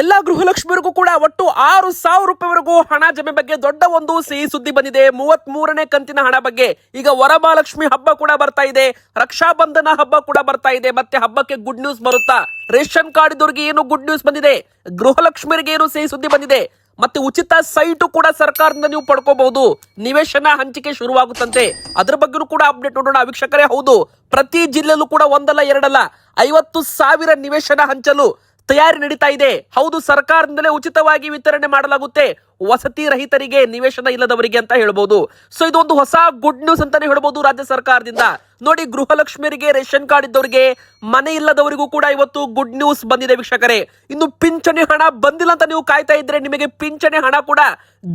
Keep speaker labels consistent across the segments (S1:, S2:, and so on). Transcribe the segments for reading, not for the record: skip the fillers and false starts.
S1: ಎಲ್ಲಾ ಗೃಹಲಕ್ಷ್ಮಿಯರಿಗೂ ಕೂಡ ಒಟ್ಟು 6,000 ರೂಪಾಯಿವರೆಗೂ ಹಣ ಜಮೆ ಬಗ್ಗೆ ದೊಡ್ಡ ಒಂದು ಸಿಹಿ ಸುದ್ದಿ ಬಂದಿದೆ. 33ನೇ ಕಂತಿನ ಹಣ ಬಗ್ಗೆ. ಈಗ ವರಮಹಾಲಕ್ಷ್ಮಿ ಹಬ್ಬ ಕೂಡ ಬರ್ತಾ ಇದೆ, ರಕ್ಷಾ ಬಂಧನ ಹಬ್ಬ ಕೂಡ ಬರ್ತಾ ಇದೆ. ಮತ್ತೆ ಹಬ್ಬಕ್ಕೆ ಗುಡ್ ನ್ಯೂಸ್ ಬರುತ್ತಾ? ರೇಷನ್ ಕಾರ್ಡ್ ಇದ್ದವರಿಗೆ ಏನು ಗುಡ್ ನ್ಯೂಸ್ ಬಂದಿದೆ, ಗೃಹಲಕ್ಷ್ಮಿಯರಿಗೆ ಏನು ಸಿಹಿ ಸುದ್ದಿ ಬಂದಿದೆ. ಮತ್ತೆ ಉಚಿತ ಸೈಟು ಕೂಡ ಸರ್ಕಾರದಿಂದ ನೀವು ಪಡ್ಕೋಬಹುದು. ನಿವೇಶನ ಹಂಚಿಕೆ ಶುರುವಾಗುತ್ತಂತೆ, ಅದ್ರ ಬಗ್ಗೆನೂ ಕೂಡ ಅಪ್ಡೇಟ್ ನೋಡೋಣ ವೀಕ್ಷಕರೇ. ಹೌದು, ಪ್ರತಿ ಜಿಲ್ಲೆಯಲ್ಲೂ ಕೂಡ ಒಂದಲ್ಲ ಎರಡಲ್ಲ 50,000 ನಿವೇಶನ ಹಂಚಲು ತಯಾರಿ ನಡೀತಾ ಇದೆ. ಹೌದು, ಸರ್ಕಾರದಿಂದಲೇ ಉಚಿತವಾಗಿ ವಿತರಣೆ ಮಾಡಲಾಗುತ್ತೆ ವಸತಿ ರಹಿತರಿಗೆ, ನಿವೇಶನ ಇಲ್ಲದವರಿಗೆ ಅಂತ ಹೇಳ್ಬೋದು. ಸೊ ಇದು ಒಂದು ಹೊಸ ಗುಡ್ ನ್ಯೂಸ್ ಅಂತಾನೆ ಹೇಳ್ಬೋದು ರಾಜ್ಯ ಸರ್ಕಾರದಿಂದ. ನೋಡಿ, ಗೃಹಲಕ್ಷ್ಮಿಯರಿಗೆ, ರೇಷನ್ ಕಾರ್ಡ್ ಇದ್ದವರಿಗೆ, ಮನೆ ಇಲ್ಲದವರಿಗೂ ಕೂಡ ಇವತ್ತು ಗುಡ್ ನ್ಯೂಸ್ ಬಂದಿದೆ ವೀಕ್ಷಕರೇ. ಇನ್ನು ಪಿಂಚಣಿ ಹಣ ಬಂದಿಲ್ಲ ಅಂತ ನೀವು ಕಾಯ್ತಾ ಇದ್ರೆ ನಿಮಗೆ ಪಿಂಚಣಿ ಹಣ ಕೂಡ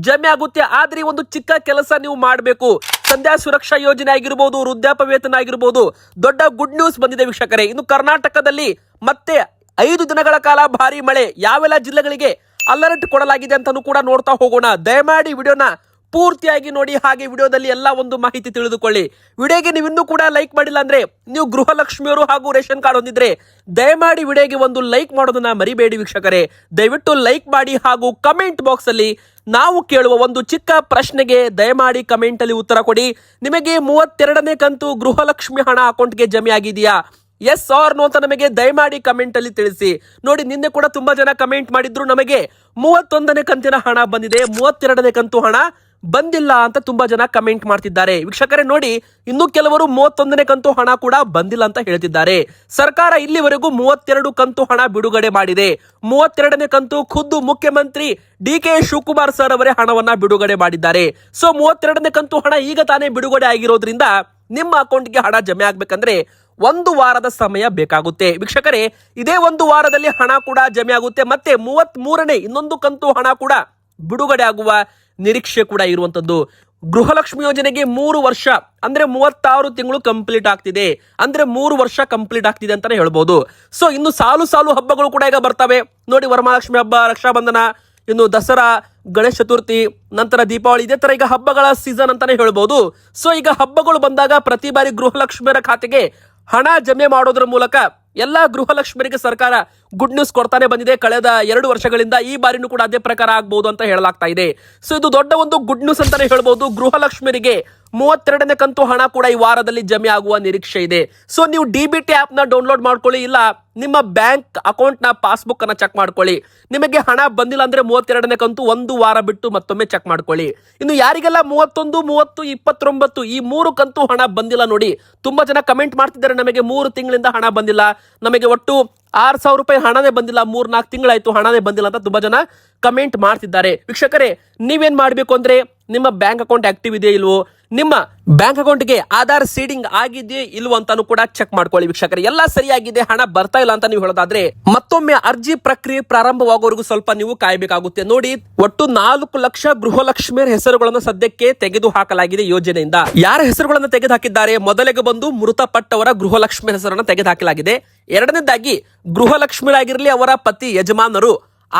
S1: ಜಮೆ ಆಗುತ್ತೆ. ಆದ್ರೆ ಒಂದು ಚಿಕ್ಕ ಕೆಲಸ ನೀವು ಮಾಡಬೇಕು. ಸಂಧ್ಯಾ ಸುರಕ್ಷಾ ಯೋಜನೆ ಆಗಿರ್ಬೋದು, ವೃದ್ಧಾಪ್ಯ ವೇತನ ಆಗಿರ್ಬೋದು, ದೊಡ್ಡ ಗುಡ್ ನ್ಯೂಸ್ ಬಂದಿದೆ ವೀಕ್ಷಕರೇ. ಇನ್ನು ಕರ್ನಾಟಕದಲ್ಲಿ ಮತ್ತೆ 5 ದಿನಗಳ ಕಾಲ ಭಾರಿ ಮಳೆ, ಯಾವೆಲ್ಲ ಜಿಲ್ಲೆಗಳಿಗೆ ಅಲರ್ಟ್ ಕೊಡಲಾಗಿದೆ ಅಂತಾನೂ ಕೂಡ ನೋಡ್ತಾ ಹೋಗೋಣ. ದಯಮಾಡಿ ವಿಡಿಯೋನ ಪೂರ್ತಿಯಾಗಿ ನೋಡಿ, ಹಾಗೆ ವಿಡಿಯೋದಲ್ಲಿ ಎಲ್ಲ ಒಂದು ಮಾಹಿತಿ ತಿಳಿದುಕೊಳ್ಳಿ. ವಿಡಿಯೋಗೆ ನೀವು ಇನ್ನೂ ಕೂಡ ಲೈಕ್ ಮಾಡಿಲ್ಲ ಅಂದ್ರೆ, ನೀವು ಗೃಹಲಕ್ಷ್ಮಿಯವರು ಹಾಗೂ ರೇಷನ್ ಕಾರ್ಡ್ ಹೊಂದಿದ್ರೆ ದಯಮಾಡಿ ವಿಡಿಯೋಗೆ ಒಂದು ಲೈಕ್ ಮಾಡೋದನ್ನ ಮರಿಬೇಡಿ ವೀಕ್ಷಕರೇ. ದಯವಿಟ್ಟು ಲೈಕ್ ಮಾಡಿ ಹಾಗೂ ಕಮೆಂಟ್ ಬಾಕ್ಸ್ ಅಲ್ಲಿ ನಾವು ಕೇಳುವ ಒಂದು ಚಿಕ್ಕ ಪ್ರಶ್ನೆಗೆ ದಯಮಾಡಿ ಕಮೆಂಟ್ ಅಲ್ಲಿ ಉತ್ತರ ಕೊಡಿ. ನಿಮಗೆ 32ನೇ ಕಂತು ಗೃಹಲಕ್ಷ್ಮಿ ಹಣ ಅಕೌಂಟ್ಗೆ ಜಮೆ ಆಗಿದೆಯಾ? ಎಸ್ ಆರ್ ನೋ ಅಂತ ನಮಗೆ ದಯಮಾಡಿ ಕಮೆಂಟ್ ಅಲ್ಲಿ ತಿಳಿಸಿ. ನೋಡಿ, ನಿನ್ನೆ ಕೂಡ ತುಂಬಾ ಜನ ಕಮೆಂಟ್ ಮಾಡಿದ್ರು, ನಮಗೆ 31ನೇ ಕಂತಿನ ಹಣ ಬಂದಿದೆ, 32ನೇ ಕಂತು ಹಣ ಬಂದಿಲ್ಲ ಅಂತ ತುಂಬಾ ಜನ ಕಮೆಂಟ್ ಮಾಡ್ತಿದ್ದಾರೆ ವೀಕ್ಷಕರೇ. ನೋಡಿ, ಇನ್ನು ಕೆಲವರು 31ನೇ ಕಂತು ಹಣ ಕೂಡ ಬಂದಿಲ್ಲ ಅಂತ ಹೇಳ್ತಿದ್ದಾರೆ. ಸರ್ಕಾರ ಇಲ್ಲಿವರೆಗೂ 32 ಕಂತು ಹಣ ಬಿಡುಗಡೆ ಮಾಡಿದೆ. 32ನೇ ಕಂತು ಖುದ್ದು ಮುಖ್ಯಮಂತ್ರಿ ಡಿ.ಕೆ. ಶಿವಕುಮಾರ್ ಸರ್ ಅವರೇ ಹಣವನ್ನ ಬಿಡುಗಡೆ ಮಾಡಿದ್ದಾರೆ. ಸೊ 32ನೇ ಕಂತು ಹಣ ಈಗ ತಾನೇ ಬಿಡುಗಡೆ ಆಗಿರೋದ್ರಿಂದ ನಿಮ್ಮ ಅಕೌಂಟ್ಗೆ ಹಣ ಜಮೆ ಆಗ್ಬೇಕಂದ್ರೆ 1 ವಾರದ ಸಮಯ ಬೇಕಾಗುತ್ತೆ ವೀಕ್ಷಕರೇ. ಇದೇ 1 ವಾರದಲ್ಲಿ ಹಣ ಕೂಡ ಜಮೆ ಆಗುತ್ತೆ. ಮತ್ತೆ 33ನೇ ಇನ್ನೊಂದು ಕಂತು ಹಣ ಕೂಡ ಬಿಡುಗಡೆ ಆಗುವ ನಿರೀಕ್ಷೆ ಕೂಡ ಇರುವಂತದ್ದು. ಗೃಹಲಕ್ಷ್ಮಿ ಯೋಜನೆಗೆ 3 ವರ್ಷ ಅಂದ್ರೆ 36 ತಿಂಗಳು ಕಂಪ್ಲೀಟ್ ಆಗ್ತಿದೆ, ಅಂದ್ರೆ 3 ವರ್ಷ ಕಂಪ್ಲೀಟ್ ಆಗ್ತಿದೆ ಅಂತಾನೆ ಹೇಳ್ಬೋದು. ಸೊ ಇನ್ನು ಸಾಲು ಹಬ್ಬಗಳು ಕೂಡ ಈಗ ಬರ್ತವೆ ನೋಡಿ. ವರಮಹಾಲಕ್ಷ್ಮಿ ಹಬ್ಬ, ರಕ್ಷಾ ಬಂಧನ, ಇನ್ನು ದಸರಾ, ಗಣೇಶ ಚತುರ್ಥಿ, ನಂತರ ದೀಪಾವಳಿ, ಇದೇ ತರ ಈಗ ಹಬ್ಬಗಳ ಸೀಸನ್ ಅಂತಾನೆ ಹೇಳ್ಬೋದು. ಸೊ ಈಗ ಹಬ್ಬಗಳು ಬಂದಾಗ ಪ್ರತಿ ಬಾರಿ ಗೃಹಲಕ್ಷ್ಮಿಯರ ಖಾತೆಗೆ ಹಣ ಜಮೆ ಮಾಡೋದ್ರ ಮೂಲಕ ಎಲ್ಲಾ ಗೃಹಲಕ್ಷ್ಮಿಯರಿಗೆ ಸರ್ಕಾರ ಗುಡ್ ನ್ಯೂಸ್ ಕೊಡ್ತಾನೆ ಬಂದಿದೆ ಕಳೆದ 2 ವರ್ಷಗಳಿಂದ. ಈ ಬಾರಿನೂ ಕೂಡ ಅದೇ ಪ್ರಕಾರ ಆಗ್ಬಹುದು ಅಂತ ಹೇಳಲಾಗ್ತಾ ಇದೆ. ಸೊ ಇದು ದೊಡ್ಡ ಒಂದು ಗುಡ್ ನ್ಯೂಸ್ ಅಂತಾನೆ ಹೇಳ್ಬಹುದು. ಗೃಹಲಕ್ಷ್ಮಿಯರಿಗೆ 32ನೇ ಕಂತು ಹಣ ಕೂಡ ಈ ವಾರದಲ್ಲಿ ಜಮೆ ಆಗುವ ನಿರೀಕ್ಷೆ ಇದೆ. ಸೊ ನೀವು DBT ಆಪ್ ನ ಡೌನ್ಲೋಡ್ ಮಾಡ್ಕೊಳ್ಳಿ, ಇಲ್ಲ ನಿಮ್ಮ ಬ್ಯಾಂಕ್ ಅಕೌಂಟ್ ನ ಪಾಸ್ಬುಕ್ ಅನ್ನ ಚೆಕ್ ಮಾಡ್ಕೊಳ್ಳಿ. ನಿಮಗೆ ಹಣ ಬಂದಿಲ್ಲ ಅಂದ್ರೆ 32ನೇ ಕಂತು 1 ವಾರ ಬಿಟ್ಟು ಮತ್ತೊಮ್ಮೆ ಚೆಕ್ ಮಾಡ್ಕೊಳ್ಳಿ. ಇನ್ನು ಯಾರಿಗೆಲ್ಲ 31, 30, 29 ಈ 3 ಕಂತು ಹಣ ಬಂದಿಲ್ಲ ನೋಡಿ, ತುಂಬಾ ಜನ ಕಮೆಂಟ್ ಮಾಡ್ತಿದ್ದಾರೆ, ನಮಗೆ 3 ತಿಂಗಳಿಂದ ಹಣ ಬಂದಿಲ್ಲ, ನಮಗೆ ಒಟ್ಟು 6,000 ರೂಪಾಯಿ ಹಣನೇ ಬಂದಿಲ್ಲ, 3-4 ತಿಂಗಳಾಯ್ತು ಹಣನೇ ಬಂದಿಲ್ಲ ಅಂತ ತುಂಬಾ ಜನ ಕಮೆಂಟ್ ಮಾಡ್ತಿದ್ದಾರೆ ವೀಕ್ಷಕರೇ. ನೀವೇನ್ ಮಾಡ್ಬೇಕು ಅಂದ್ರೆ, ನಿಮ್ಮ ಬ್ಯಾಂಕ್ ಅಕೌಂಟ್ ಆಕ್ಟಿವ್ ಇದೆಯೋ ಇಲ್ವೋ, ನಿಮ್ಮ ಬ್ಯಾಂಕ್ ಅಕೌಂಟ್ಗೆ ಆಧಾರ್ ಸೀಡಿಂಗ್ ಆಗಿದೆಯೋ ಇಲ್ವೋ ಅಂತಾನು ಕೂಡ ಚೆಕ್ ಮಾಡ್ಕೊಳ್ಳಿ ವೀಕ್ಷಕರೇ. ಎಲ್ಲ ಸರಿಯಾಗಿದೆ, ಹಣ ಬರ್ತಾ ಇಲ್ಲ ಅಂತ ನೀವು ಹೇಳೋದಾದ್ರೆ ಮತ್ತೊಮ್ಮೆ ಅರ್ಜಿ ಪ್ರಕ್ರಿಯೆ ಪ್ರಾರಂಭವಾಗೋವರೆಗೂ ಸ್ವಲ್ಪ ನೀವು ಕಾಯಬೇಕಾಗುತ್ತೆ. ನೋಡಿ, ಒಟ್ಟು 4 ಲಕ್ಷ ಗೃಹಲಕ್ಷ್ಮಿಯರ ಹೆಸರುಗಳನ್ನು ಸದ್ಯಕ್ಕೆ ತೆಗೆದು ಹಾಕಲಾಗಿದೆ ಯೋಜನೆಯಿಂದ. ಯಾರ ಹೆಸರುಗಳನ್ನು ತೆಗೆದು ಹಾಕಿದ್ದಾರೆ? ಮೊದಲಿಗೆ ಬಂದು ಮೃತಪಟ್ಟವರ ಗೃಹಲಕ್ಷ್ಮಿ ಹೆಸರನ್ನು ತೆಗೆದು ಹಾಕಲಾಗಿದೆ. ಎರಡನೇದಾಗಿ ಗೃಹಲಕ್ಷ್ಮಿಗಳಾಗಿರ್ಲಿ, ಅವರ ಪತಿ, ಯಜಮಾನರು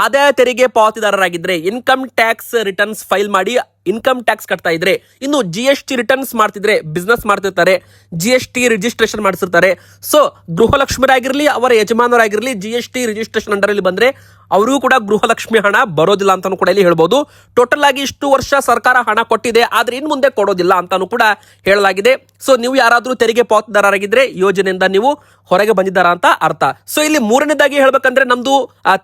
S1: ಆದಾಯ ತೆರಿಗೆ ಪಾವತಿದಾರರಾಗಿದ್ರೆ, ಇನ್ಕಮ್ ಟ್ಯಾಕ್ಸ್ ರಿಟರ್ನ್ಸ್ ಫೈಲ್ ಮಾಡಿ ಇನ್ಕಮ್ ಟ್ಯಾಕ್ಸ್ ಕಟ್ತಾ ಇದ್ರೆ, ಇನ್ನು GST ರಿಟರ್ನ್ಸ್ ಮಾಡ್ತಿದ್ರೆ, ಬಿಸ್ನೆಸ್ ಮಾಡ್ತಿರ್ತಾರೆ, GST ರಿಜಿಸ್ಟ್ರೇಷನ್ ಮಾಡಿಸಿರ್ತಾರೆ. ಸೊ ಗೃಹಲಕ್ಷ್ಮಿರಾಗಿರ್ಲಿ, ಅವರ ಯಜಮಾನರಾಗಿರ್ಲಿ GST ರಿಜಿಸ್ಟ್ರೇಷನ್ ಅಂಡರ್ ಅಲ್ಲಿ ಬಂದ್ರೆ ಅವರಿಗೂ ಕೂಡ ಗೃಹಲಕ್ಷ್ಮಿ ಹಣ ಬರೋದಿಲ್ಲ ಅಂತಾನು ಕೂಡ ಇಲ್ಲಿ ಹೇಳ್ಬೋದು. ಟೋಟಲ್ ಆಗಿ ಇಷ್ಟು ವರ್ಷ ಸರ್ಕಾರ ಹಣ ಕೊಟ್ಟಿದೆ, ಆದ್ರೆ ಇನ್ ಮುಂದೆ ಕೊಡೋದಿಲ್ಲ ಅಂತಾನು ಕೂಡ ಹೇಳಲಾಗಿದೆ. ಸೊ ನೀವು ಯಾರಾದ್ರೂ ತೆರಿಗೆ ಪಾವತಿದಾರರಾಗಿದ್ರೆ ಯೋಜನೆಯಿಂದ ನೀವು ಹೊರಗೆ ಬಂದಿದ್ದಾರಾ ಅಂತ ಅರ್ಥ. ಸೊ ಇಲ್ಲಿ 3ನೇದಾಗಿ ಹೇಳ್ಬೇಕಂದ್ರೆ, ನಮ್ದು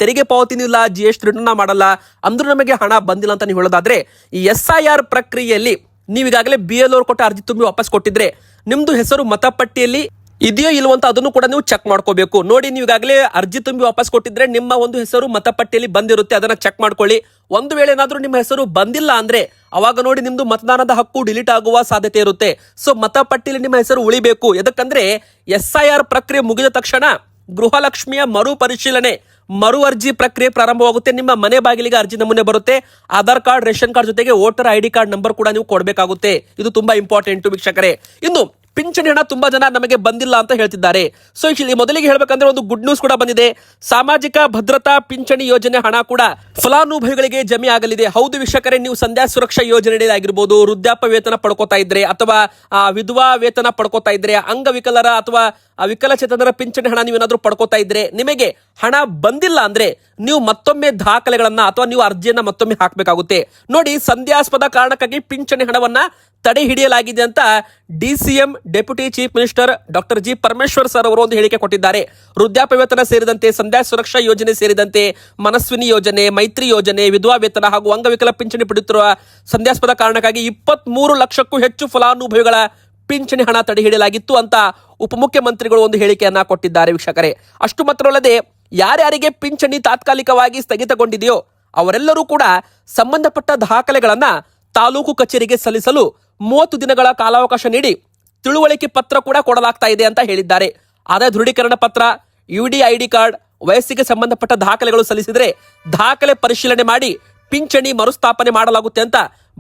S1: ತೆರಿಗೆ ಪಾವತಿನೂ ಇಲ್ಲ, GST ರಿಟರ್ನ್ ಮಾಡಲ್ಲ ಅಂದ್ರೂ ನಮಗೆ ಹಣ ಬಂದಿಲ್ಲ ಅಂತ ನೀವು ಹೇಳೋದಾದ್ರೆ, ಈ SIR ಪ್ರಕ್ರಿಯೆಯಲ್ಲಿ ನೀವೀಗಾಗಲೇ BLO ಕೊಟ್ಟ ಅರ್ಜಿ ತುಂಬಿ ವಾಪಸ್ ಕೊಟ್ಟಿದ್ರೆ ನಿಮ್ದು ಹೆಸರು ಮತಪಟ್ಟಿಯಲ್ಲಿ ಇದೆಯೋ ಇಲ್ವೋ ಅಂತ ಅದನ್ನು ಕೂಡ ನೀವು ಚೆಕ್ ಮಾಡ್ಕೋಬೇಕು. ನೋಡಿ, ನೀವು ಈಗಾಗಲೇ ಅರ್ಜಿ ತುಂಬಿ ವಾಪಸ್ ಕೊಟ್ಟಿದ್ರೆ ನಿಮ್ಮ ಒಂದು ಹೆಸರು ಮತಪಟ್ಟಿಯಲ್ಲಿ ಬಂದಿರುತ್ತೆ, ಅದನ್ನ ಚೆಕ್ ಮಾಡ್ಕೊಳ್ಳಿ. ಒಂದು ವೇಳೆ ಏನಾದ್ರೂ ನಿಮ್ಮ ಹೆಸರು ಬಂದಿಲ್ಲ ಅಂದ್ರೆ ಅವಾಗ ನೋಡಿ ನಿಮ್ದು ಮತದಾನದ ಹಕ್ಕು ಡಿಲೀಟ್ ಆಗುವ ಸಾಧ್ಯತೆ ಇರುತ್ತೆ. ಸೊ ಮತಪಟ್ಟಿಯಲ್ಲಿ ನಿಮ್ಮ ಹೆಸರು ಉಳಿಬೇಕು. ಎದಕ್ಕಂದ್ರೆ SIR ಪ್ರಕ್ರಿಯೆ ಮುಗಿದ ತಕ್ಷಣ ಗೃಹಲಕ್ಷ್ಮಿಯ ಮರು ಪರಿಶೀಲನೆ, ಮರು ಅರ್ಜಿ ಪ್ರಕ್ರಿಯೆ ಪ್ರಾರಂಭವಾಗುತ್ತೆ. ನಿಮ್ಮ ಮನೆ ಬಾಗಿಲಿಗೆ ಅರ್ಜಿ ನಮೂನೆ ಬರುತ್ತೆ, ಆಧಾರ್ ಕಾರ್ಡ್, ರೇಷನ್ ಕಾರ್ಡ್ ಜೊತೆಗೆ ವೋಟರ್ ID ಕಾರ್ಡ್ ನಂಬರ್ ಕೂಡ ನೀವು ಕೊಡಬೇಕಾಗುತ್ತೆ. ಇದು ತುಂಬಾ ಇಂಪಾರ್ಟೆಂಟ್ ವೀಕ್ಷಕರೇ. ಇನ್ನು ಪಿಂಚಣಿ ಹಣ ತುಂಬಾ ಜನ ನಮಗೆ ಬಂದಿಲ್ಲ ಅಂತ ಹೇಳ್ತಿದ್ದಾರೆ. ಸೊ ಇಲ್ಲಿ ಮೊದಲಿಗೆ ಹೇಳ್ಬೇಕಂದ್ರೆ ಒಂದು ಗುಡ್ ನ್ಯೂಸ್ ಕೂಡ ಬಂದಿದೆ. ಸಾಮಾಜಿಕ ಭದ್ರತಾ ಪಿಂಚಣಿ ಯೋಜನೆ ಹಣ ಕೂಡ ಫಲಾನುಭವಿಗಳಿಗೆ ಜಮೆ ಆಗಲಿದೆ. ಹೌದು ವೀಕ್ಷಕರೇ, ನೀವು ಸಂಧ್ಯಾ ಸುರಕ್ಷಾ ಯೋಜನೆ ಆಗಿರ್ಬೋದು, ವೃದ್ಧಾಪ್ಯ ವೇತನ ಪಡ್ಕೋತಾ ಇದ್ರೆ ಅಥವಾ ವಿಧವಾ ವೇತನ ಪಡ್ಕೋತಾ ಇದ್ರೆ, ಅಂಗವಿಕಲರ ಅಥವಾ ವಿಕಲಚೇತನರ ಪಿಂಚಣಿ ಹಣ ನೀವೇನಾದ್ರೂ ಪಡ್ಕೋತಾ ಇದ್ರೆ, ನಿಮಗೆ ಹಣ ಬಂದಿಲ್ಲ ಅಂದ್ರೆ ನೀವು ಮತ್ತೊಮ್ಮೆ ದಾಖಲೆಗಳನ್ನ ಅಥವಾ ನೀವು ಅರ್ಜಿಯನ್ನ ಮತ್ತೊಮ್ಮೆ ಹಾಕಬೇಕಾಗುತ್ತೆ. ನೋಡಿ, ಸಂಧ್ಯಾಸ್ಪದ ಕಾರಣಕ್ಕಾಗಿ ಪಿಂಚಣಿ ಹಣವನ್ನ ತಡೆ ಹಿಡಿಯಲಾಗಿದೆ ಅಂತ DCM deputy chief minister doctor G Parameshwar sir ಅವರು ಒಂದು ಹೇಳಿಕೆ ಕೊಟ್ಟಿದ್ದಾರೆ. ವೃದ್ಧಾಪ್ಯ ವೇತನ ಸೇರಿದಂತೆ ಸಂಧ್ಯಾ ಸುರಕ್ಷಾ ಯೋಜನೆ ಸೇರಿದಂತೆ ಮನಸ್ವಿನಿ ಯೋಜನೆ, ಮೈತ್ರಿ ಯೋಜನೆ, ವಿಧವಾ ವೇತನ ಹಾಗೂ ಅಂಗವಿಕಲ ಪಿಂಚಣಿ ಪಡೆಯುತ್ತಿರುವ ಸಂಧ್ಯಾಸ್ಪದ ಕಾರಣಕ್ಕಾಗಿ 23 ಲಕ್ಷಕ್ಕೂ ಹೆಚ್ಚು ಫಲಾನುಭವಿಗಳ ಪಿಂಚಣಿ ಹಣ ತಡೆ ಹಿಡಿಯಲಾಗಿತ್ತು ಅಂತ ಉಪಮುಖ್ಯಮಂತ್ರಿಗಳು ಒಂದು ಹೇಳಿಕೆಯನ್ನ ಕೊಟ್ಟಿದ್ದಾರೆ ವೀಕ್ಷಕರೇ. ಅಷ್ಟು ಮಾತ್ರವಲ್ಲದೆ ಯಾರ್ಯಾರಿಗೆ ಪಿಂಚಣಿ ತಾತ್ಕಾಲಿಕವಾಗಿ ಸ್ಥಗಿತಗೊಂಡಿದೆಯೋ ಅವರೆಲ್ಲರೂ ಕೂಡ ಸಂಬಂಧಪಟ್ಟ ದಾಖಲೆಗಳನ್ನ ತಾಲೂಕು ಕಚೇರಿಗೆ ಸಲ್ಲಿಸಲು 30 ದಿನಗಳ ಕಾಲಾವಕಾಶ ನೀಡಿ ತಿಳುವಳಿಕೆ ಪತ್ರ ಕೂಡ ಕೊಡಲಾಗ್ತಾ ಇದೆ ಅಂತ ಹೇಳಿದ್ದಾರೆ. ಆದಾಯ ದೃಢೀಕರಣ ಪತ್ರ, UD ID ಕಾರ್ಡ್, ವಯಸ್ಸಿಗೆ ಸಂಬಂಧಪಟ್ಟ ದಾಖಲೆಗಳು ಸಲ್ಲಿಸಿದ್ರೆ ದಾಖಲೆ ಪರಿಶೀಲನೆ ಮಾಡಿ ಪಿಂಚಣಿ ಮರುಸ್ಥಾಪನೆ ಮಾಡಲಾಗುತ್ತೆ ಅಂತ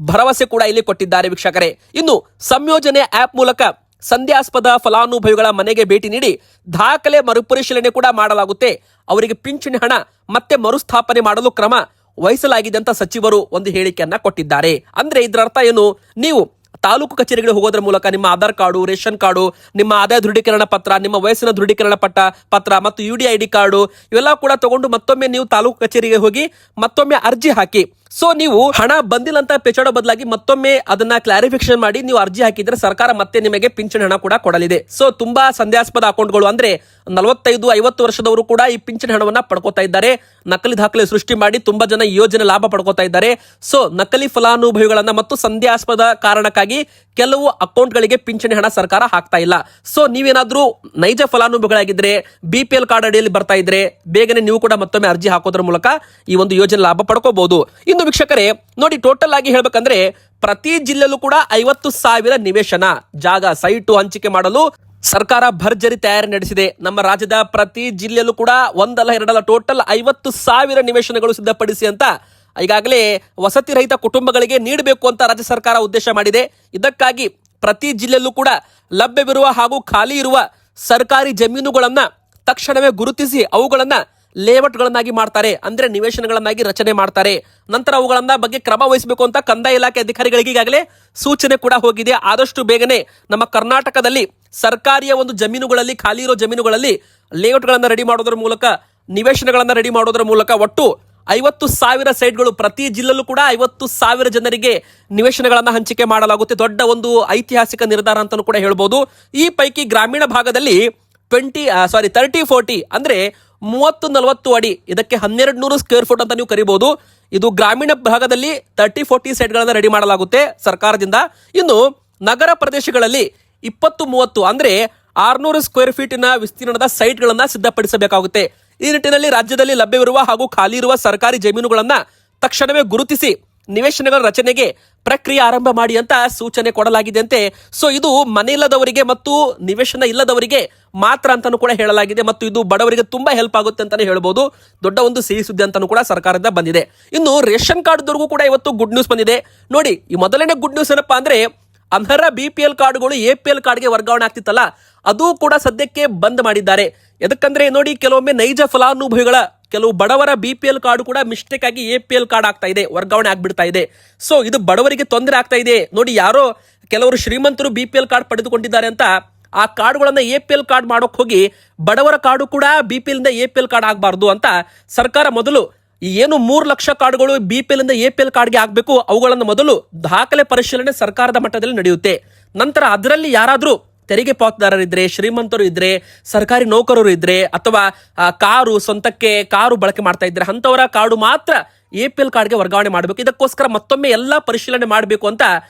S1: ಭರವಸೆ ಕೂಡ ಇಲ್ಲಿ ಕೊಟ್ಟಿದ್ದಾರೆ ವೀಕ್ಷಕರೇ. ಇನ್ನು ಸಂಯೋಜನೆ ಆಪ್ ಮೂಲಕ ಸಂಧ್ಯಾಸ್ಪದ ಫಲಾನುಭವಿಗಳ ಮನೆಗೆ ಭೇಟಿ ನೀಡಿ ದಾಖಲೆ ಮರುಪರಿಶೀಲನೆ ಕೂಡ ಮಾಡಲಾಗುತ್ತೆ. ಅವರಿಗೆ ಪಿಂಚಣಿ ಹಣ ಮತ್ತೆ ಮರುಸ್ಥಾಪನೆ ಮಾಡಲು ಕ್ರಮ ವಹಿಸಲಾಗಿದೆ ಅಂತ ಸಚಿವರು ಒಂದು ಹೇಳಿಕೆಯನ್ನ ಕೊಟ್ಟಿದ್ದಾರೆ. ಅಂದ್ರೆ ಇದರ ಅರ್ಥ ಏನು? ನೀವು ತಾಲೂಕು ಕಚೇರಿಗಳಿಗೆ ಹೋಗೋದ್ರ ಮೂಲಕ ನಿಮ್ಮ ಆಧಾರ್ ಕಾರ್ಡು, ರೇಷನ್ ಕಾರ್ಡು, ನಿಮ್ಮ ಆದಾಯ ದೃಢೀಕರಣ ಪತ್ರ, ನಿಮ್ಮ ವಯಸ್ಸಿನ ದೃಢೀಕರಣ ಪತ್ರ ಮತ್ತು UD ID ಕಾರ್ಡು ಇವೆಲ್ಲ ಕೂಡ ತಗೊಂಡು ಮತ್ತೊಮ್ಮೆ ನೀವು ತಾಲೂಕು ಕಚೇರಿಗೆ ಹೋಗಿ ಮತ್ತೊಮ್ಮೆ ಅರ್ಜಿ ಹಾಕಿ. ಸೊ ನೀವು ಹಣ ಬಂದಿಲ್ಲ ಅಂತ ಪೆಚಾಡೋ ಬದಲಾಗಿ ಮತ್ತೊಮ್ಮೆ ಅದನ್ನ ಕ್ಲಾರಿಫಿಕೇಶನ್ ಮಾಡಿ ನೀವು ಅರ್ಜಿ ಹಾಕಿದ್ರೆ ಸರ್ಕಾರ ಮತ್ತೆ ನಿಮಗೆ ಪಿಂಚಣಿ ಹಣ ಕೂಡ ಕೊಡಲಿದೆ. ಸೊ ತುಂಬಾ ಸಂದೇಹಾಸ್ಪದ ಅಕೌಂಟ್ಗಳು ಅಂದ್ರೆ 45-50 ವರ್ಷದವರು ಕೂಡ ಈ ಪಿಂಚಣಿ ಹಣವನ್ನ ಪಡ್ಕೋತಾ ಇದ್ದಾರೆ. ನಕಲಿ ದಾಖಲೆ ಸೃಷ್ಟಿ ಮಾಡಿ ತುಂಬಾ ಜನ ಈ ಯೋಜನೆ ಲಾಭ ಪಡ್ಕೋತಾ ಇದ್ದಾರೆ. ಸೊ ನಕಲಿ ಫಲಾನುಭವಿಗಳನ್ನ ಮತ್ತು ಸಂದೇಹಾಸ್ಪದ ಕಾರಣಕ್ಕಾಗಿ ಕೆಲವು ಅಕೌಂಟ್ಗಳಿಗೆ ಪಿಂಚಣಿ ಹಣ ಸರ್ಕಾರ ಹಾಕ್ತಾ ಇಲ್ಲ. ಸೊ ನೀವೇನಾದ್ರೂ ನೈಜ ಫಲಾನುಭವಿಗಳಾಗಿದ್ರೆ, BPL ಕಾರ್ಡ್ ಅಡಿಯಲ್ಲಿ ಬರ್ತಾ ಇದ್ರೆ ಬೇಗನೆ ನೀವು ಕೂಡ ಮತ್ತೊಮ್ಮೆ ಅರ್ಜಿ ಹಾಕೋದ್ರ ಮೂಲಕ ಈ ಒಂದು ಯೋಜನೆ ಲಾಭ ಪಡ್ಕೋಬಹುದು. ಇನ್ನು ವೀಕ್ಷಕರೇ ನೋಡಿ, ಟೋಟಲ್ ಆಗಿ ಹೇಳ್ಬೇಕಂದ್ರೆ ಪ್ರತಿ ಜಿಲ್ಲೆಯಲ್ಲೂ ಕೂಡ 50,000 ನಿವೇಶನ ಜಾಗ ಸೈಟು ಹಂಚಿಕೆ ಮಾಡಲು ಸರ್ಕಾರ ಭರ್ಜರಿ ತಯಾರಿ ನಡೆಸಿದೆ. ನಮ್ಮ ರಾಜ್ಯದ ಪ್ರತಿ ಜಿಲ್ಲೆಯಲ್ಲೂ ಕೂಡ ಒಂದಲ್ಲ ಎರಡಲ್ಲ ಟೋಟಲ್ 50,000 ನಿವೇಶನಗಳು ಸಿದ್ಧಪಡಿಸಿ ಅಂತ ಈಗಾಗಲೇ ವಸತಿ ರಹಿತ ಕುಟುಂಬಗಳಿಗೆ ನೀಡಬೇಕು ಅಂತ ರಾಜ್ಯ ಸರ್ಕಾರ ಉದ್ದೇಶ ಮಾಡಿದೆ. ಇದಕ್ಕಾಗಿ ಪ್ರತಿ ಜಿಲ್ಲೆಯಲ್ಲೂ ಕೂಡ ಲಭ್ಯವಿರುವ ಹಾಗೂ ಖಾಲಿ ಇರುವ ಸರ್ಕಾರಿ ಜಮೀನುಗಳನ್ನ ತಕ್ಷಣವೇ ಗುರುತಿಸಿ ಅವುಗಳನ್ನ ಲೇಔಟ್ಗಳನ್ನಾಗಿ ಮಾಡ್ತಾರೆ, ಅಂದ್ರೆ ನಿವೇಶನಗಳನ್ನಾಗಿ ರಚನೆ ಮಾಡ್ತಾರೆ. ನಂತರ ಅವುಗಳನ್ನ ಬಗ್ಗೆ ಕ್ರಮ ವಹಿಸಬೇಕು ಅಂತ ಕಂದಾಯ ಇಲಾಖೆ ಅಧಿಕಾರಿಗಳಿಗೆ ಈಗಾಗಲೇ ಸೂಚನೆ ಕೂಡ ಹೋಗಿದೆ. ಆದಷ್ಟು ಬೇಗನೆ ನಮ್ಮ ಕರ್ನಾಟಕದಲ್ಲಿ ಸರ್ಕಾರಿಯ ಒಂದು ಜಮೀನುಗಳಲ್ಲಿ, ಖಾಲಿ ಇರೋ ಜಮೀನುಗಳಲ್ಲಿ ಲೇಔಟ್ಗಳನ್ನ ರೆಡಿ ಮಾಡೋದ್ರ ಮೂಲಕ, ನಿವೇಶನಗಳನ್ನ ರೆಡಿ ಮಾಡೋದ್ರ ಮೂಲಕ ಒಟ್ಟು 50,000 ಸೈಟ್ಗಳು ಪ್ರತಿ ಜಿಲ್ಲೆಯಲ್ಲೂ ಕೂಡ 50,000 ಜನರಿಗೆ ನಿವೇಶನಗಳನ್ನ ಹಂಚಿಕೆ ಮಾಡಲಾಗುತ್ತೆ. ದೊಡ್ಡ ಒಂದು ಐತಿಹಾಸಿಕ ನಿರ್ಧಾರ ಅಂತಾನೂ ಕೂಡ ಹೇಳ್ಬೋದು. ಈ ಪೈಕಿ ಗ್ರಾಮೀಣ ಭಾಗದಲ್ಲಿ 30-40 ಅಂದ್ರೆ 30-40 ಅಡಿ, ಇದಕ್ಕೆ 1200 ಸ್ಕ್ವೇರ್ ಫುಟ್ ಅಂತ ನೀವು ಕರಿಬಹುದು. ಇದು ಗ್ರಾಮೀಣ ಭಾಗದಲ್ಲಿ 30-40 ಸೈಟ್ಗಳನ್ನ ರೆಡಿ ಮಾಡಲಾಗುತ್ತೆ ಸರ್ಕಾರದಿಂದ. ಇನ್ನು ನಗರ ಪ್ರದೇಶಗಳಲ್ಲಿ 20-30 ಅಂದ್ರೆ 600 ಸ್ಕ್ವೇರ್ ಫೀಟಿನ ವಿಸ್ತೀರ್ಣದ ಸೈಟ್ಗಳನ್ನ ಸಿದ್ಧಪಡಿಸಬೇಕಾಗುತ್ತೆ. ಈ ನಿಟ್ಟಿನಲ್ಲಿ ರಾಜ್ಯದಲ್ಲಿ ಲಭ್ಯವಿರುವ ಹಾಗೂ ಖಾಲಿ ಇರುವ ಸರ್ಕಾರಿ ಜಮೀನುಗಳನ್ನ ತಕ್ಷಣವೇ ಗುರುತಿಸಿ ನಿವೇಶನಗಳ ರಚನೆಗೆ ಪ್ರಕ್ರಿಯೆ ಆರಂಭ ಮಾಡಿ ಅಂತ ಸೂಚನೆ ಕೊಡಲಾಗಿದೆಯಂತೆ. ಸೊ ಇದು ಮನೆ ಇಲ್ಲದವರಿಗೆ ಮತ್ತು ನಿವೇಶನ ಇಲ್ಲದವರಿಗೆ ಮಾತ್ರ ಅಂತಾನೂ ಕೂಡ ಹೇಳಲಾಗಿದೆ ಮತ್ತು ಇದು ಬಡವರಿಗೆ ತುಂಬಾ ಹೆಲ್ಪ್ ಆಗುತ್ತೆ ಅಂತಾನೆ ಹೇಳ್ಬೋದು. ದೊಡ್ಡ ಒಂದು ಸಿಹಿ ಸುದ್ದಿ ಅಂತಾನೂ ಕೂಡ ಸರ್ಕಾರದಿಂದ ಬಂದಿದೆ. ಇನ್ನು ರೇಷನ್ ಕಾರ್ಡ್ದವರೆಗೂ ಕೂಡ ಇವತ್ತು ಗುಡ್ ನ್ಯೂಸ್ ಬಂದಿದೆ. ನೋಡಿ, ಈ ಮೊದಲನೇ ಗುಡ್ ನ್ಯೂಸ್ ಏನಪ್ಪಾ ಅಂದ್ರೆ ಅನರ್ಹ BPL ಕಾರ್ಡ್ಗಳು APL ಕಾರ್ಡ್ಗೆ ವರ್ಗಾವಣೆ ಆಗ್ತಿತ್ತಲ್ಲ, ಅದು ಕೂಡ ಸದ್ಯಕ್ಕೆ ಬಂದ್ ಮಾಡಿದ್ದಾರೆ. ಎದಕ್ಕಂದ್ರೆ ನೋಡಿ, ಕೆಲವೊಮ್ಮೆ ನೈಜ ಫಲಾನುಭವಿಗಳ ಕೆಲವು ಬಡವರ BPL ಕಾರ್ಡ್ ಕೂಡ ಮಿಸ್ಟೇಕ್ ಆಗಿ APL ಕಾರ್ಡ್ ಆಗ್ತಾ ಇದೆ, ವರ್ಗಾವಣೆ ಆಗ್ಬಿಡ್ತಾ ಇದೆ. ಸೊ ಇದು ಬಡವರಿಗೆ ತೊಂದರೆ ಆಗ್ತಾ ಇದೆ. ನೋಡಿ, ಯಾರೋ ಕೆಲವರು ಶ್ರೀಮಂತರು BPL ಕಾರ್ಡ್ ಪಡೆದುಕೊಂಡಿದ್ದಾರೆ ಅಂತ ಆ ಕಾರ್ಡ್ಗಳನ್ನ APL ಕಾರ್ಡ್ ಮಾಡೋಕ್ ಹೋಗಿ ಬಡವರ ಕಾರ್ಡು ಕೂಡ BPL ಇಂದ APL ಕಾರ್ಡ್ ಆಗಬಾರ್ದು ಅಂತ ಸರ್ಕಾರ ಮೊದಲು ಏನು 3 ಲಕ್ಷ ಕಾರ್ಡ್ಗಳು BPL ಇಂದ APL ಕಾರ್ಡ್ಗೆ ಆಗಬೇಕು, ಅವುಗಳನ್ನು ಮೊದಲು ದಾಖಲೆ ಪರಿಶೀಲನೆ ಸರ್ಕಾರದ ಮಟ್ಟದಲ್ಲಿ ನಡೆಯುತ್ತೆ. ನಂತರ ಅದರಲ್ಲಿ ಯಾರಾದ್ರೂ ತೆರಿಗೆ ಪಾವತಿದಾರರಿದ್ರೆ, ಶ್ರೀಮಂತರು ಇದ್ರೆ, ಸರ್ಕಾರಿ ನೌಕರರು ಇದ್ರೆ ಅಥವಾ ಸ್ವಂತಕ್ಕೆ ಕಾರು ಬಳಕೆ ಮಾಡ್ತಾ ಇದ್ರೆ ಅಂತವರ ಕಾರ್ಡು ಮಾತ್ರ APL ಕಾರ್ಡ್ಗೆ ವರ್ಗಾವಣೆ ಮಾಡಬೇಕು. ಇದಕ್ಕೋಸ್ಕರ ಮತ್ತೊಮ್ಮೆ ಎಲ್ಲಾ ಪರಿಶೀಲನೆ ಮಾಡಬೇಕು ಅಂತ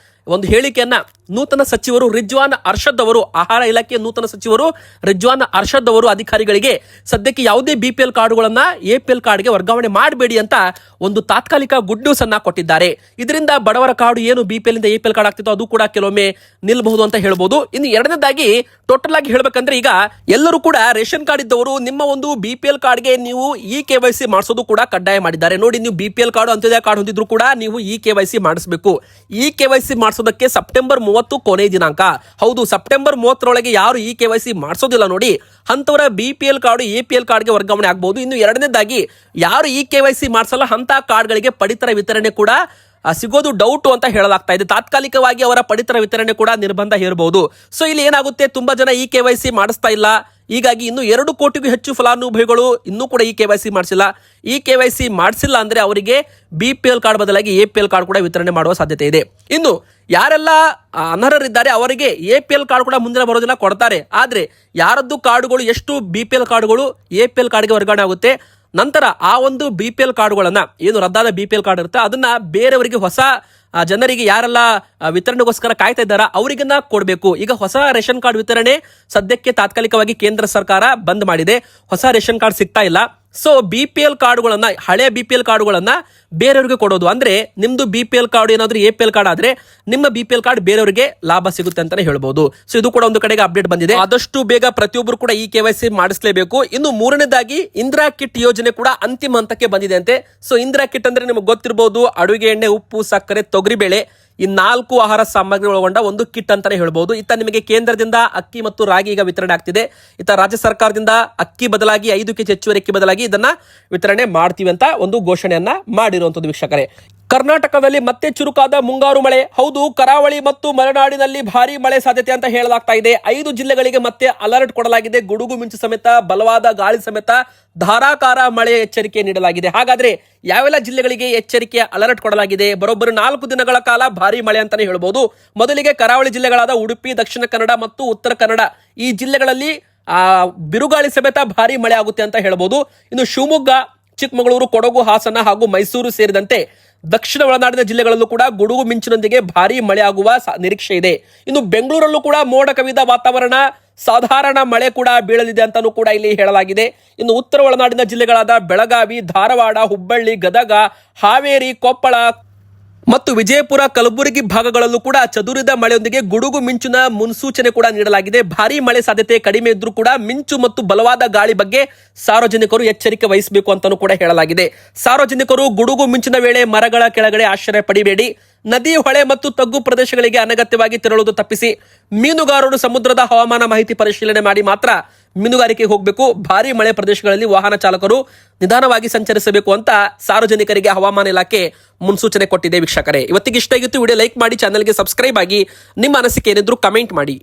S1: ಒಂದು ಹೇಳಿಕೆಯನ್ನ ನೂತನ ಸಚಿವರು ರಿಜ್ವಾನ್ ಅರ್ಷದ್ ಅವರು, ಆಹಾರ ಇಲಾಖೆಯ ನೂತನ ಸಚಿವರು ರಿಜ್ವಾನ್ ಅರ್ಷದ್ ಅವರು ಅಧಿಕಾರಿಗಳಿಗೆ ಸದ್ಯಕ್ಕೆ ಯಾವುದೇ BPL ಕಾರ್ಡುಗಳನ್ನ APL ಕಾರ್ಡ್ಗೆ ವರ್ಗಾವಣೆ ಮಾಡಬೇಡಿ ಅಂತ ಒಂದು ತಾತ್ಕಾಲಿಕ ಗುಡ್ ನ್ಯೂಸ್ ಅನ್ನ ಕೊಟ್ಟಿದ್ದಾರೆ. ಇದರಿಂದ ಬಡವರ ಕಾರ್ಡು ಏನು BPL ಇಂದ APL ಕಾರ್ಡ್ ಆಗ್ತಿತ್ತು ಅದು ಕೂಡ ಕೆಲವೊಮ್ಮೆ ನಿಲ್ಬಹುದು ಅಂತ ಹೇಳ್ಬೋದು. ಇನ್ನು ಎರಡನೇದಾಗಿ ಟೋಟಲ್ ಆಗಿ ಹೇಳ್ಬೇಕಂದ್ರೆ ಈಗ ಎಲ್ಲರೂ ಕೂಡ ರೇಷನ್ ಕಾರ್ಡ್ ಇದ್ದವರು ನಿಮ್ಮ ಒಂದು BPL ಕಾರ್ಡ್ಗೆ ನೀವು KYC ಮಾಡಿಸೋದು ಕೂಡ ಕಡ್ಡಾಯ ಮಾಡಿದ್ದಾರೆ. ನೋಡಿ, ನೀವು BPL ಕಾರ್ಡ್ ಅಂತ್ಯೋದಯ ಕಾರ್ಡ್ ಹೊಂದಿದ್ರು ಕೂಡ ನೀವು KYC ಮಾಡಿಸಬೇಕು. KYC ಮಾಡಿಸೋದಕ್ಕೆ ಸೆಪ್ಟೆಂಬರ್ 30 ಕೊನೆ ದಿನಾಂಕ. ಹೌದು, ಸೆಪ್ಟೆಂಬರ್ 30ರೊಳಗೆ ಯಾರು ಈ KYC ಮಾಡಿಸೋದಿಲ್ಲ ನೋಡಿ ಅಂತವರ BPL ಕಾರ್ಡ್ APL ಕಾರ್ಡ್ಗೆ ವರ್ಗಾವಣೆ ಆಗಬಹುದು. ಇನ್ನು ಎರಡನೇದಾಗಿ ಯಾರು ಈ KYC ಮಾಡಿಸಲ್ಲ ಅಂತ ಕಾರ್ಡ್ಗಳಿಗೆ ಪಡಿತರ ವಿತರಣೆ ಕೂಡ ಸಿಗೋದು ಡೌಟ್ ಅಂತ ಹೇಳಲಾಗ್ತಾ ಇದೆ. ತಾತ್ಕಾಲಿಕವಾಗಿ ಅವರ ಪಡಿತರ ವಿತರಣೆ ಕೂಡ ನಿರ್ಬಂಧ ಹೇರಬಹುದು. ಸೊ ಇಲ್ಲಿ ಏನಾಗುತ್ತೆ, ತುಂಬಾ ಜನ ಈ KYC ಮಾಡಿಸ್ತಾ ಇಲ್ಲ. ಹೀಗಾಗಿ ಇನ್ನು 2 ಕೋಟಿಗೂ ಹೆಚ್ಚು ಫಲಾನುಭವಿಗಳು ಇನ್ನೂ ಕೂಡ ಈ KYC ಮಾಡಿಸಿಲ್ಲ. ಈ KYC ಮಾಡಿಸಿಲ್ಲ ಅಂದ್ರೆ ಅವರಿಗೆ BPL ಕಾರ್ಡ್ ಬದಲಾಗಿ APL ಕಾರ್ಡ್ ಕೂಡ ವಿತರಣೆ ಮಾಡುವ ಸಾಧ್ಯತೆ ಇದೆ. ಇನ್ನು ಯಾರೆಲ್ಲ ಅನರ್ಹರಿದ್ದಾರೆ ಅವರಿಗೆ APL ಕಾರ್ಡ್ ಕೂಡ ಮುಂದಿನ ಬರೋದಿಲ್ಲ, ಕೊಡ್ತಾರೆ. ಆದ್ರೆ ಯಾರದ್ದು ಕಾರ್ಡುಗಳು ಎಷ್ಟು BPL ಕಾರ್ಡುಗಳು APL ಕಾರ್ಡ್ಗೆ ವರ್ಗಾವಣೆ ಆಗುತ್ತೆ, ನಂತರ ಆ ಒಂದು BPL ಕಾರ್ಡ್ಗಳನ್ನ ಏನು ರದ್ದಾದ BPL ಕಾರ್ಡ್ ಇರುತ್ತೆ ಅದನ್ನ ಬೇರೆಯವರಿಗೆ ಹೊಸ ಜನರಿಗೆ ಯಾರೆಲ್ಲ ವಿತರಣೆಗೋಸ್ಕರ ಕಾಯ್ತಾ ಇದ್ದಾರಾ ಅವರಿಗನ್ನ ಕೊಡಬೇಕು. ಈಗ ಹೊಸ ರೇಷನ್ ಕಾರ್ಡ್ ವಿತರಣೆ ಸದ್ಯಕ್ಕೆ ತಾತ್ಕಾಲಿಕವಾಗಿ ಕೇಂದ್ರ ಸರ್ಕಾರ ಬಂದ್ ಮಾಡಿದೆ. ಹೊಸ ರೇಷನ್ ಕಾರ್ಡ್ ಸಿಗ್ತಾ ಇಲ್ಲ. ಸೊ BPL ಕಾರ್ಡ್ಗಳನ್ನ, ಹಳೆ BPL ಕಾರ್ಡ್ಗಳನ್ನ ಬೇರೆಯವರಿಗೆ ಕೊಡೋದು. ಅಂದ್ರೆ ನಿಮ್ದು BPL ಕಾರ್ಡ್ ಏನಾದ್ರೂ APL ಕಾರ್ಡ್ ಆದ್ರೆ ನಿಮ್ಮ BPL ಕಾರ್ಡ್ ಬೇರೆಯವರಿಗೆ ಲಾಭ ಸಿಗುತ್ತೆ ಅಂತಾನೆ ಹೇಳ್ಬಹುದು. ಸೊ ಇದು ಕೂಡ ಒಂದು ಕಡೆಗೆ ಅಪ್ಡೇಟ್ ಬಂದಿದೆ. ಆದಷ್ಟು ಬೇಗ ಪ್ರತಿಯೊಬ್ಬರು ಕೂಡ ಈ KYC ಮಾಡಿಸಲೇಬೇಕು. ಇನ್ನು ಮೂರನೇದಾಗಿ ಇಂದಿರಾ ಕಿಟ್ ಯೋಜನೆ ಕೂಡ ಅಂತಿಮ ಹಂತಕ್ಕೆ ಬಂದಿದೆ ಅಂತೆ. ಸೊ ಇಂದಿರಾ ಕಿಟ್ ಅಂದ್ರೆ ನಿಮಗೆ ಗೊತ್ತಿರಬಹುದು, ಅಡುಗೆ ಎಣ್ಣೆ, ಉಪ್ಪು, ಸಕ್ಕರೆ, ತೊಗರಿಬೇಳೆ ಈ 4 ಆಹಾರ ಸಾಮಗ್ರಿ ಒಳಗೊಂಡ ಒಂದು ಕಿಟ್ ಅಂತಾನೆ ಹೇಳ್ಬಹುದು. ಇತ್ತ ನಿಮಗೆ ಕೇಂದ್ರದಿಂದ ಅಕ್ಕಿ ಮತ್ತು ರಾಗಿ ಈಗ ವಿತರಣೆ ಆಗ್ತಿದೆ. ಇತ್ತ ರಾಜ್ಯ ಸರ್ಕಾರದಿಂದ ಅಕ್ಕಿ ಬದಲಾಗಿ 5 ಕೆಜಿ ಹೆಚ್ಚುವರಿ ಅಕ್ಕಿ ಬದಲಾಗಿ ಇದನ್ನ ವಿತರಣೆ ಮಾಡ್ತೀವಿ ಅಂತ ಒಂದು ಘೋಷಣೆಯನ್ನ ಮಾಡಿರುವಂತದ್ದು ವೀಕ್ಷಕರೇ. ಕರ್ನಾಟಕದಲ್ಲಿ ಮತ್ತೆ ಚುರುಕಾದ ಮುಂಗಾರು ಮಳೆ. ಹೌದು, ಕರಾವಳಿ ಮತ್ತು ಮಲೆನಾಡಿನಲ್ಲಿ ಭಾರಿ ಮಳೆ ಸಾಧ್ಯತೆ ಅಂತ ಹೇಳಲಾಗ್ತಾ ಇದೆ. 5 ಜಿಲ್ಲೆಗಳಿಗೆ ಮತ್ತೆ ಅಲರ್ಟ್ ಕೊಡಲಾಗಿದೆ. ಗುಡುಗು ಮಿಂಚು ಸಮೇತ ಬಲವಾದ ಗಾಳಿ ಸಮೇತ ಧಾರಾಕಾರ ಮಳೆ ಎಚ್ಚರಿಕೆ ನೀಡಲಾಗಿದೆ. ಹಾಗಾದ್ರೆ ಯಾವೆಲ್ಲ ಜಿಲ್ಲೆಗಳಿಗೆ ಎಚ್ಚರಿಕೆ ಅಲರ್ಟ್ ಕೊಡಲಾಗಿದೆ? ಬರೋಬ್ಬರಿ 4 ದಿನಗಳ ಕಾಲ ಭಾರಿ ಮಳೆ ಅಂತಾನೆ ಹೇಳ್ಬಹುದು. ಮೊದಲಿಗೆ ಕರಾವಳಿ ಜಿಲ್ಲೆಗಳಾದ ಉಡುಪಿ, ದಕ್ಷಿಣ ಕನ್ನಡ ಮತ್ತು ಉತ್ತರ ಕನ್ನಡ ಈ ಜಿಲ್ಲೆಗಳಲ್ಲಿ ಬಿರುಗಾಳಿ ಸಮೇತ ಭಾರಿ ಮಳೆ ಆಗುತ್ತೆ ಅಂತ ಹೇಳ್ಬಹುದು. ಇನ್ನು ಶಿವಮೊಗ್ಗ, ಚಿಕ್ಕಮಗಳೂರು, ಕೊಡಗು, ಹಾಸನ ಹಾಗೂ ಮೈಸೂರು ಸೇರಿದಂತೆ ದಕ್ಷಿಣ ಒಳನಾಡಿನ ಜಿಲ್ಲೆಗಳಲ್ಲೂ ಕೂಡ ಗುಡುಗು ಮಿಂಚಿನೊಂದಿಗೆ ಭಾರಿ ಮಳೆ ಆಗುವ ನಿರೀಕ್ಷೆ ಇದೆ. ಇನ್ನು ಬೆಂಗಳೂರಲ್ಲೂ ಕೂಡ ಮೋಡ ಕವಿದ ವಾತಾವರಣ, ಸಾಧಾರಣ ಮಳೆ ಕೂಡ ಬೀಳಲಿದೆ ಅಂತಾನೂ ಕೂಡ ಇಲ್ಲಿ ಹೇಳಲಾಗಿದೆ. ಇನ್ನು ಉತ್ತರ ಒಳನಾಡಿನ ಜಿಲ್ಲೆಗಳಾದ ಬೆಳಗಾವಿ, ಧಾರವಾಡ, ಹುಬ್ಬಳ್ಳಿ, ಗದಗ, ಹಾವೇರಿ, ಕೊಪ್ಪಳ ಮತ್ತು ವಿಜಯಪುರ, ಕಲಬುರಗಿ ಭಾಗಗಳಲ್ಲೂ ಕೂಡ ಚದುರಿದ ಮಳೆಯೊಂದಿಗೆ ಗುಡುಗು ಮಿಂಚಿನ ಮುನ್ಸೂಚನೆ ಕೂಡ ನೀಡಲಾಗಿದೆ. ಭಾರಿ ಮಳೆ ಸಾಧ್ಯತೆ ಕಡಿಮೆ ಇದ್ರೂ ಕೂಡ ಮಿಂಚು ಮತ್ತು ಬಲವಾದ ಗಾಳಿ ಬಗ್ಗೆ ಸಾರ್ವಜನಿಕರು ಎಚ್ಚರಿಕೆ ವಹಿಸಬೇಕು ಅಂತಾನೂ ಕೂಡ ಹೇಳಲಾಗಿದೆ. ಸಾರ್ವಜನಿಕರು ಗುಡುಗು ಮಿಂಚಿನ ವೇಳೆ ಮರಗಳ ಕೆಳಗಡೆ ಆಶ್ರಯ ಪಡಿಬೇಡಿ. ನದಿ, ಹೊಳೆ ಮತ್ತು ತಗ್ಗು ಪ್ರದೇಶಗಳಿಗೆ ಅನಗತ್ಯವಾಗಿ ತೆರಳುವುದು ತಪ್ಪಿಸಿ. ಮೀನುಗಾರರು ಸಮುದ್ರದ ಹವಾಮಾನ ಮಾಹಿತಿ ಪರಿಶೀಲನೆ ಮಾಡಿ ಮಾತ್ರ ಮೀನುಗಾರಿಕೆಗೆ ಹೋಗಬೇಕು. ಭಾರಿ ಮಳೆ ಪ್ರದೇಶಗಳಲ್ಲಿ ವಾಹನ ಚಾಲಕರು ನಿಧಾನವಾಗಿ ಸಂಚರಿಸಬೇಕು ಅಂತ ಸಾರ್ವಜನಿಕರಿಗೆ ಹವಾಮಾನ ಇಲಾಖೆ ಮುನ್ಸೂಚನೆ ಕೊಟ್ಟಿದೆ. ವೀಕ್ಷಕರೇ, ಇವತ್ತಿಗೆ ಇಷ್ಟ ಆಗಿತ್ತು. ವಿಡಿಯೋ ಲೈಕ್ ಮಾಡಿ, ಚಾನೆಲ್ಗೆ ಸಬ್ಸ್ಕ್ರೈಬ್ ಆಗಿ, ನಿಮ್ಮ ಅನಿಸಿಕೆ ಏನಿದ್ರು ಕಮೆಂಟ್ ಮಾಡಿ.